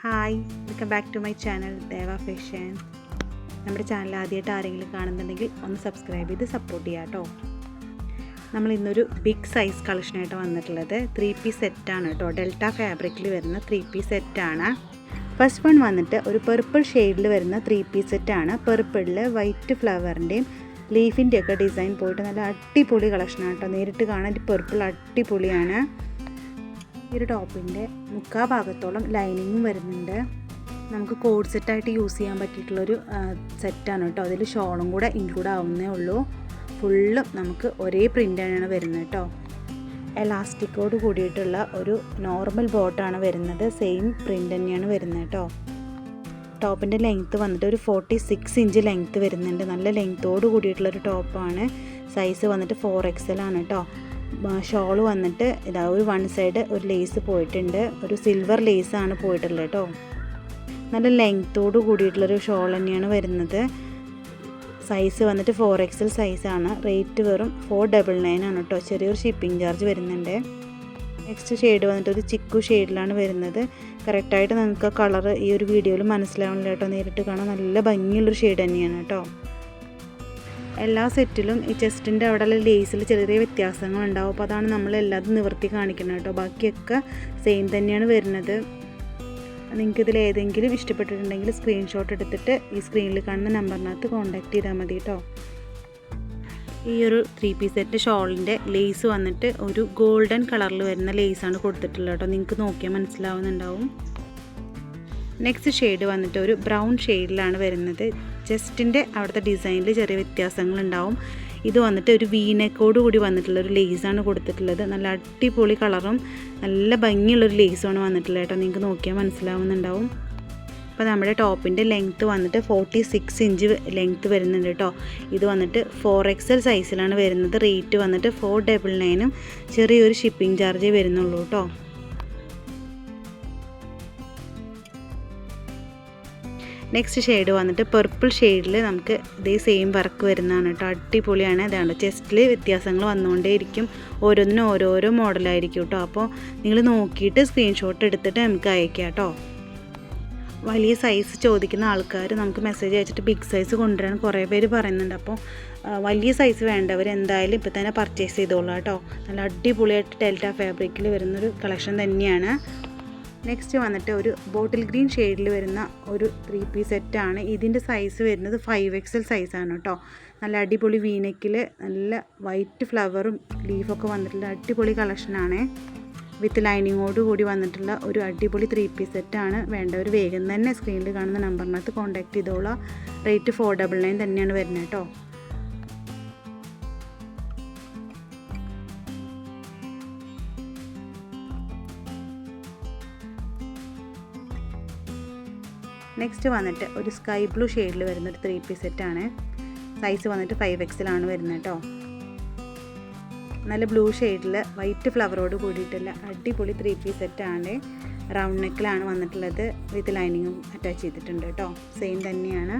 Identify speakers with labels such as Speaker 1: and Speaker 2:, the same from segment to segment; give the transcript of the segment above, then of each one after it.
Speaker 1: Hi, welcome back to my channel Deva fashion. നമ്മുടെ channel ആദ്യമായിട്ട് ആരെങ്കിലും കാണുന്നുണ്ടെങ്കിൽ ഒന്ന് സബ്സ്ക്രൈബ് ചെയ്ത് സപ്പോർട്ട് ചെയ്യാം കേട്ടോ. നമ്മൾ ഇന്നൊരു ബിഗ് സൈസ് കളക്ഷനായിട്ട് വന്നിട്ടുള്ളത് 3 പീസ് സെറ്റാണ് കേട്ടോ. ഡെൽറ്റ ഫാബ്രിക്കിൽ വരുന്ന 3 പീസ് സെറ്റാണ്. ഫസ്റ്റ് വൺ വന്നിട്ട് ഒരു പെർപ്പിൾ ഷെയ്ഡിൽ വരുന്ന 3 പീസ് സെറ്റാണ്. പെർപ്പിളിൽ വൈറ്റ് ഫ്ലവറിൻ്റെയും ലീഫിൻ്റെയൊക്കെ ഡിസൈൻ പോയിട്ട് നല്ല അടിപൊളി കളക്ഷനാണ് കേട്ടോ. നേരിട്ട് കാണാൻ പെർപ്പിൾ അടിപൊളിയാണ്. ഈ ഒരു ടോപ്പിൻ്റെ മുക്കാ ഭാഗത്തോളം ലൈനിങ്ങും വരുന്നുണ്ട്. നമുക്ക് കോഡ് സെറ്റായിട്ട് യൂസ് ചെയ്യാൻ പറ്റിയിട്ടുള്ളൊരു സെറ്റാണ് കേട്ടോ. അതിൽ ഷോളും കൂടെ ഇൻക്ലൂഡ് ആവുന്നേ ഉള്ളൂ. ഫുള്ളും നമുക്ക് ഒരേ പ്രിൻ്റാണ് വരുന്നത് കേട്ടോ. എലാസ്റ്റിക്കോട് കൂടിയിട്ടുള്ള ഒരു നോർമൽ ബോട്ടാണ് വരുന്നത്. സെയിം പ്രിൻ്റ് തന്നെയാണ് വരുന്നത് കേട്ടോ. ടോപ്പിൻ്റെ ലെങ്ത്ത് വന്നിട്ട് ഒരു 46 ഇഞ്ച് ലെങ്ത്ത് വരുന്നുണ്ട്. നല്ല ലെങ്ത്തോട് കൂടിയിട്ടുള്ളൊരു ടോപ്പാണ്. സൈസ് വന്നിട്ട് 4XL ആണ് കേട്ടോ. ഷോൾ വന്നിട്ട് ഇതാ ഒരു വൺ സൈഡ് ഒരു ലേസ് പോയിട്ടുണ്ട്. ഒരു സിൽവർ ലേസാണ് പോയിട്ടുള്ളത് കേട്ടോ. നല്ല ലെങ്ത്തോട് കൂടിയിട്ടുള്ളൊരു ഷോൾ തന്നെയാണ് വരുന്നത്. സൈസ് വന്നിട്ട് 4XL സൈസാണ്. റേറ്റ് വെറും 499 ആണ് കേട്ടോ. ചെറിയൊരു ഷിപ്പിംഗ് ചാർജ് വരുന്നുണ്ട്. നെക്സ്റ്റ് ഷെയ്ഡ് വന്നിട്ട് ഒരു ചിക്കു ഷെയ്ഡിലാണ് വരുന്നത്. കറക്റ്റായിട്ട് നിങ്ങൾക്ക് കളർ ഈ ഒരു വീഡിയോയിൽ മനസ്സിലാവണില്ല കേട്ടോ. നേരിട്ട് കാണാൻ നല്ല ഭംഗിയുള്ളൊരു ഷെയ്ഡ് തന്നെയാണ് കേട്ടോ. എല്ലാ സെറ്റിലും ഈ ചെസ്റ്റിൻ്റെ അവിടെയുള്ള ലേസിൽ ചെറിയ വ്യത്യാസങ്ങളുണ്ടാവും. അപ്പോൾ അതാണ് നമ്മൾ എല്ലാതും നിവർത്തി കാണിക്കുന്നത് കേട്ടോ. ബാക്കിയൊക്കെ സെയിം തന്നെയാണ് വരുന്നത്. നിങ്ങൾക്കിതിൽ ഏതെങ്കിലും ഇഷ്ടപ്പെട്ടിട്ടുണ്ടെങ്കിൽ സ്ക്രീൻഷോട്ട് എടുത്തിട്ട് ഈ സ്ക്രീനിൽ കാണുന്ന നമ്പറിനകത്ത് കോൺടാക്റ്റ് ചെയ്താൽ മതി കേട്ടോ. ഈ ഒരു 3 പീസ് സെറ്റ് ഷോളിൻ്റെ ലേസ് വന്നിട്ട് ഒരു ഗോൾഡൻ കളറിൽ വരുന്ന ലേസാണ് കൊടുത്തിട്ടുള്ളത് കേട്ടോ. നിങ്ങൾക്ക് നോക്കിയാൽ മനസ്സിലാവുന്നുണ്ടാവും. നെക്സ്റ്റ് ഷെയ്ഡ് വന്നിട്ട് ഒരു ബ്രൗൺ ഷെയ്ഡിലാണ് വരുന്നത്. ചെസ്റ്റിൻ്റെ അവിടുത്തെ ഡിസൈനിൽ ചെറിയ വ്യത്യാസങ്ങളുണ്ടാവും. ഇത് വന്നിട്ട് ഒരു വീനെക്കോട് കൂടി വന്നിട്ടുള്ളൊരു ലേസാണ് കൊടുത്തിട്ടുള്ളത്. നല്ല അടിപൊളി കളറും നല്ല ഭംഗിയുള്ളൊരു ലേസുമാണ് വന്നിട്ടുള്ളത് കേട്ടോ. നിങ്ങൾക്ക് നോക്കിയാൽ മനസ്സിലാവുന്നുണ്ടാവും. അപ്പോൾ നമ്മുടെ ടോപ്പിൻ്റെ ലെങ്ത്ത് വന്നിട്ട് 46 ഇഞ്ച് ലെങ്ത്ത് വരുന്നുണ്ട് കേട്ടോ. ഇത് വന്നിട്ട് 4XL സൈസിലാണ് വരുന്നത്. റേറ്റ് വന്നിട്ട് 499 ചെറിയൊരു ഷിപ്പിംഗ് ചാർജേ വരുന്നുള്ളൂ കേട്ടോ. നെക്സ്റ്റ് ഷെയ്ഡ് വന്നിട്ട് പർപ്പിൾ ഷെയ്ഡിൽ നമുക്ക് ഇതേ സെയിം വർക്ക് വരുന്നതാണ് കേട്ടോ. അടിപൊളിയാണ്. അതാണ് ചെസ്റ്റിൽ വ്യത്യാസങ്ങൾ വന്നുകൊണ്ടേയിരിക്കും. ഓരോന്നിനും ഓരോരോ മോഡലായിരിക്കും കേട്ടോ. അപ്പോൾ നിങ്ങൾ നോക്കിയിട്ട് സ്ക്രീൻഷോട്ട് എടുത്തിട്ട് നമുക്ക് അയക്കാം കേട്ടോ. വലിയ സൈസ് ചോദിക്കുന്ന ആൾക്കാർ നമുക്ക് മെസ്സേജ് അയച്ചിട്ട് ബിഗ് സൈസ് കൊണ്ടുവരാൻ കുറേ പേര് പറയുന്നുണ്ട്. അപ്പോൾ വലിയ സൈസ് വേണ്ടവർ എന്തായാലും ഇപ്പോൾ തന്നെ പർച്ചേസ് ചെയ്തോളാം കേട്ടോ. നല്ല അടിപൊളിയായിട്ട് ഡെൽറ്റ ഫാബ്രിക്കിൽ വരുന്നൊരു കളക്ഷൻ തന്നെയാണ്. നെക്സ്റ്റ് വന്നിട്ട് ഒരു ബോട്ടിൽ ഗ്രീൻ ഷെയ്ഡിൽ വരുന്ന ഒരു 3 പീസ് സെറ്റാണ്. ഇതിൻ്റെ സൈസ് വരുന്നത് 5XL സൈസാണ് കേട്ടോ. നല്ല അടിപൊളി വീനെക്കിൽ നല്ല വൈറ്റ് ഫ്ലവറും ലീഫൊക്കെ വന്നിട്ടുള്ള അടിപൊളി കളക്ഷനാണ്. വിത്ത് ലൈനിങ്ങോട് കൂടി വന്നിട്ടുള്ള ഒരു അടിപൊളി 3 പീസ് സെറ്റാണ്. വേണ്ടവർ വേഗം തന്നെ സ്ക്രീനിൽ കാണുന്ന നമ്പറിനകത്ത് കോൺടാക്റ്റ് ചെയ്തോളാം. റേറ്റ് 499 തന്നെയാണ് വരുന്നത് കേട്ടോ. നെക്സ്റ്റ് വന്നിട്ട് ഒരു സ്കൈ ബ്ലൂ ഷെയ്ഡിൽ വരുന്നൊരു 3 പീസ് സെറ്റാണ്. സൈസ് വന്നിട്ട് 5XL ആണ് വരുന്നത് കേട്ടോ. നല്ല ബ്ലൂ ഷെയ്ഡിൽ വൈറ്റ് ഫ്ലവറോട് കൂടിയിട്ടുള്ള അടിപൊളി 3 പീസ് സെറ്റാണ്. റൗണ്ട് നെക്കിലാണ് വന്നിട്ടുള്ളത്. വിത്ത് ലൈനിങ്ങും അറ്റാച്ച് ചെയ്തിട്ടുണ്ട് കേട്ടോ. സെയിം തന്നെയാണ്.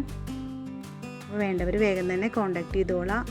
Speaker 1: വേണ്ടവർ വേഗം തന്നെ കോൺടാക്റ്റ് ചെയ്തോളാം.